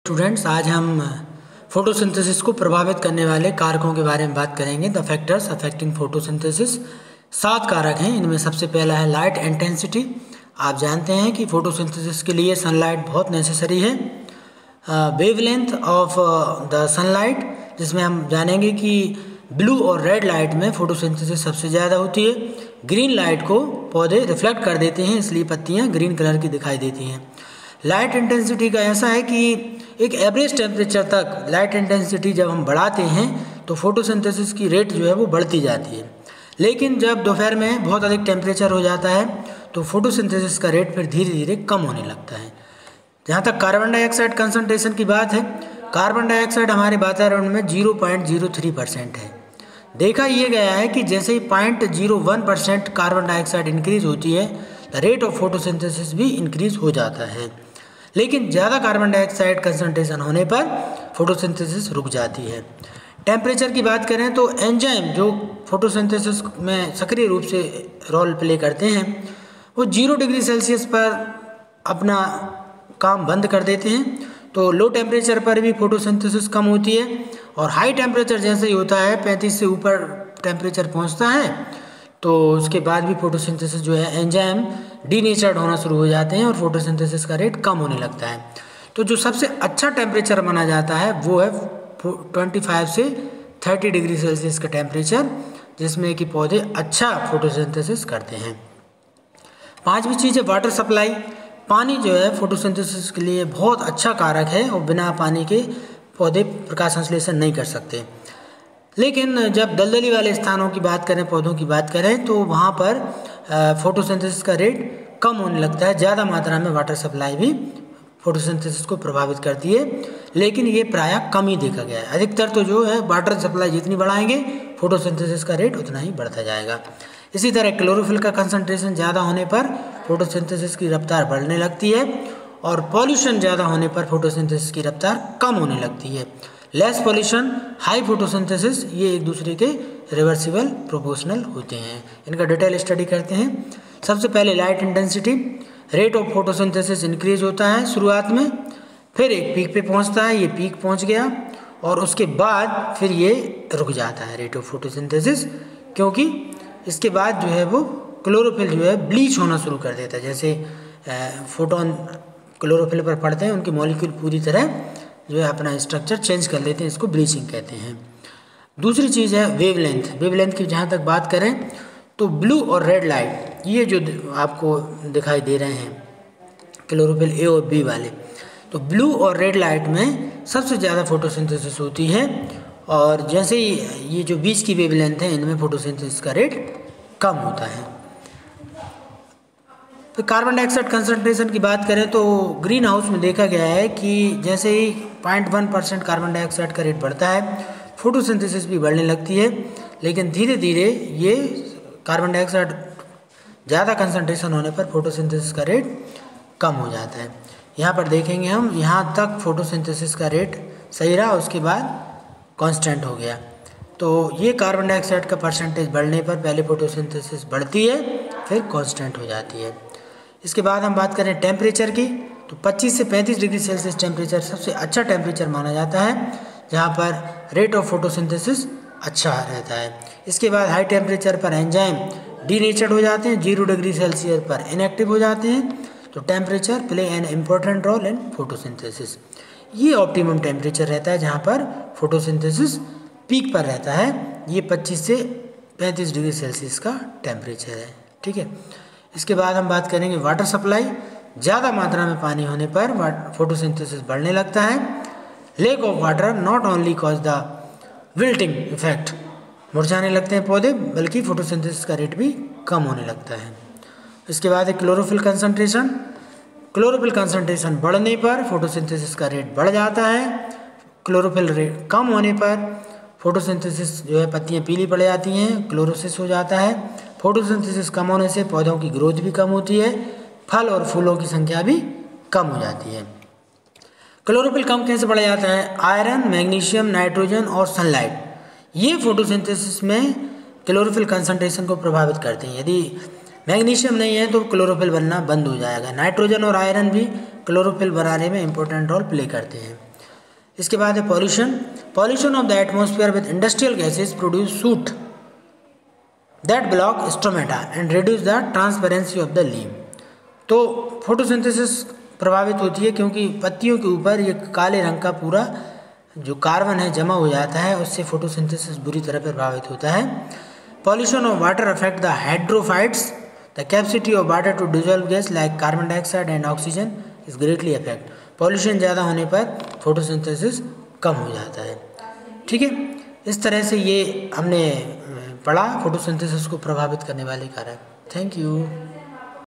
Students, आज हम photosynthesis को प्रभावित करने वाले कारकों के बारे में बात करेंगे। The factors affecting photosynthesis. 7 कारक हैं। इनमें सबसे पहला है लाइट इंटेंसिटी। आप जानते हैं कि फोटोसिंथेसिस के लिए सनलाइट बहुत नेसेसरी है। वेवलेंथ ऑफ द सनलाइट, जिसमें हम जानेंगे कि ब्लू और रेड लाइट में फोटोसिंथेसिस सबसे ज़्यादा होती है। ग्रीन लाइट को पौधे रिफ्लेक्ट कर देते हैं, इसलिए पत्तियाँ ग्रीन कलर की दिखाई देती हैं। लाइट इंटेंसिटी का ऐसा है कि एक एवरेज टेम्परेचर तक लाइट इंटेंसिटी जब हम बढ़ाते हैं तो फोटोसिंथेसिस की रेट जो है वो बढ़ती जाती है। लेकिन जब दोपहर में बहुत अधिक टेम्परेचर हो जाता है तो फोटोसिंथेसिस का रेट फिर धीरे धीरे कम होने लगता है। जहाँ तक कार्बन डाइऑक्साइड कंसंट्रेशन की बात है, कार्बन डाइऑक्साइड हमारे वातावरण में 0.03% है। देखा यह गया है कि जैसे ही 0.01% कार्बन डाइऑक्साइड इंक्रीज होती है, द रेट ऑफ फोटोसिंथेसिस भी इंक्रीज हो जाता है। लेकिन ज़्यादा कार्बन डाइऑक्साइड कंसंट्रेशन होने पर फोटोसिंथेसिस रुक जाती है। टेम्परेचर की बात करें तो एंजाइम जो फोटोसिंथेसिस में सक्रिय रूप से रोल प्ले करते हैं वो 0 डिग्री सेल्सियस पर अपना काम बंद कर देते हैं। तो लो टेम्परेचर पर भी फोटोसिंथेसिस कम होती है और हाई टेम्परेचर जैसे ही होता है, 35 से ऊपर टेम्परेचर पहुंचता है, तो उसके बाद भी फोटोसिंथेसिस जो है एंजाइम डीनेचर्ड होना शुरू हो जाते हैं और फोटोसिंथेसिस का रेट कम होने लगता है। तो जो सबसे अच्छा टेम्परेचर माना जाता है वो है 25 से 30 डिग्री सेल्सियस का टेम्परेचर, जिसमें कि पौधे अच्छा फोटोसिंथेसिस करते हैं। 5वीं चीज़ है वाटर सप्लाई। पानी जो है फोटोसिंथेसिस के लिए बहुत अच्छा कारक है और बिना पानी के पौधे प्रकाश संश्लेषण नहीं कर सकते। लेकिन जब दलदली वाले स्थानों की बात करें, पौधों की बात करें, तो वहाँ पर फोटोसिंथेसिस का रेट कम होने लगता है। ज़्यादा मात्रा में वाटर सप्लाई भी फोटोसिंथेसिस को प्रभावित करती है, लेकिन ये प्रायः कम ही देखा गया है। अधिकतर तो जो है वाटर सप्लाई जितनी बढ़ाएंगे फोटोसिंथेसिस का रेट उतना ही बढ़ता जाएगा। इसी तरह क्लोरोफिल का कंसंट्रेशन ज़्यादा होने पर फोटोसिंथेसिस की रफ्तार बढ़ने लगती है और पॉल्यूशन ज़्यादा होने पर फोटोसिंथेसिस की रफ्तार कम होने लगती है। लेस पॉल्यूशन, हाई फोटोसिंथेसिस, ये एक दूसरे के रिवर्सिबल प्रोपोर्शनल होते हैं। इनका डिटेल स्टडी करते हैं। सबसे पहले light intensity. Rate of photosynthesis increase होता है शुरुआत में, फिर एक पीक पे पहुंचता है, ये पीक पहुंच गया और उसके बाद फिर ये रुक जाता है रेट ऑफ फोटोसिंथेसिस, क्योंकि इसके बाद जो है वो क्लोरोफिल जो है ब्लीच होना शुरू कर देता है। जैसे फोटोन क्लोरोफिल पर पड़ते हैं, उनके मॉलिक्यूल पूरी तरह जो है अपना स्ट्रक्चर चेंज कर लेते हैं, इसको ब्लीचिंग कहते हैं। दूसरी चीज़ है वेवलेंथ। वेवलेंथ की जहाँ तक बात करें तो ब्लू और रेड लाइट, ये जो आपको दिखाई दे रहे हैं क्लोरोफिल ए और बी वाले, तो ब्लू और रेड लाइट में सबसे ज़्यादा फोटोसिंथेसिस होती है और जैसे ही ये जो बीच की वेवलेंथ है, इनमें फोटोसिंथेसिस का रेट कम होता है। तो कार्बन डाइऑक्साइड कंसंट्रेशन की बात करें तो ग्रीन हाउस में देखा गया है कि जैसे ही 0.1% कार्बन डाइऑक्साइड का रेट बढ़ता है, फोटोसिंथेसिस भी बढ़ने लगती है। लेकिन धीरे धीरे ये कार्बन डाइऑक्साइड ज़्यादा कंसंट्रेशन होने पर फोटोसिंथेसिस का रेट कम हो जाता है। यहाँ पर देखेंगे हम, यहाँ तक फोटोसिंथेसिस का रेट सही रहा, उसके बाद कांस्टेंट हो गया। तो ये कार्बन डाइऑक्साइड का परसेंटेज बढ़ने पर पहले फोटोसिंथेसिस बढ़ती है, फिर कांस्टेंट हो जाती है। इसके बाद हम बात करें टेम्परेचर की, तो 25 से 35 डिग्री सेल्सियस टेम्परेचर सबसे अच्छा टेम्परेचर माना जाता है, जहाँ पर रेट ऑफ फोटोसिंथेसिस अच्छा रहता है। इसके बाद हाई टेम्परेचर पर एंजाइम डीनेचर्ड हो जाते हैं, 0 डिग्री सेल्सियस पर इनएक्टिव हो जाते हैं। तो temperature play an important role in photosynthesis. ये ऑप्टिमम टेम्परेचर रहता है जहाँ पर फोटोसिंथेसिस पीक पर रहता है। ये 25 से 35 डिग्री सेल्सियस का टेम्परेचर है, ठीक है। इसके बाद हम बात करेंगे वाटर सप्लाई। ज़्यादा मात्रा में पानी होने पर फोटोसिंथेसिस बढ़ने लगता है। Lake of water not only cause the wilting effect, मुरझाने लगते हैं पौधे, बल्कि फोटोसिंथेसिस का रेट भी कम होने लगता है। इसके बाद है क्लोरोफिल कंसंट्रेशन। क्लोरोफिल कंसंट्रेशन बढ़ने पर फोटोसिंथेसिस का रेट बढ़ जाता है। क्लोरोफिल रेट कम होने पर फोटोसिंथेसिस जो है, पत्तियाँ पीली पड़ जाती हैं, क्लोरोसिस हो जाता है। फोटोसिंथेसिस कम होने से पौधों की ग्रोथ भी कम होती है, फल और फूलों की संख्या भी कम हो जाती है। क्लोरोफिल कम कैसे बढ़ जाता है? आयरन, मैग्नीशियम, नाइट्रोजन और सनलाइट, ये फोटोसिंथेसिस में क्लोरोफिल कंसंट्रेशन को प्रभावित करते हैं। यदि मैग्नीशियम नहीं है तो क्लोरोफिल बनना बंद हो जाएगा। नाइट्रोजन और आयरन भी क्लोरोफिल बनाने में इंपॉर्टेंट रोल प्ले करते हैं। इसके बाद है pollution. Pollution of the atmosphere with industrial gases produce suit that block stomata and reduce the transparency of the leave. तो फोटोसिंथेसिस प्रभावित होती है क्योंकि पत्तियों के ऊपर ये काले रंग का पूरा जो कार्बन है जमा हो जाता है, उससे फोटोसिंथेसिस बुरी तरह प्रभावित होता है। Pollution of water affect the hydrophytes, the capacity of water to dissolve gas like carbon dioxide and oxygen is greatly affect. पॉल्यूशन ज़्यादा होने पर फोटोसिंथेसिस कम हो जाता है। ठीक है, इस तरह से ये हमने पढ़ा फोटोसिंथेसिस को प्रभावित करने वाले कारक। Thank you.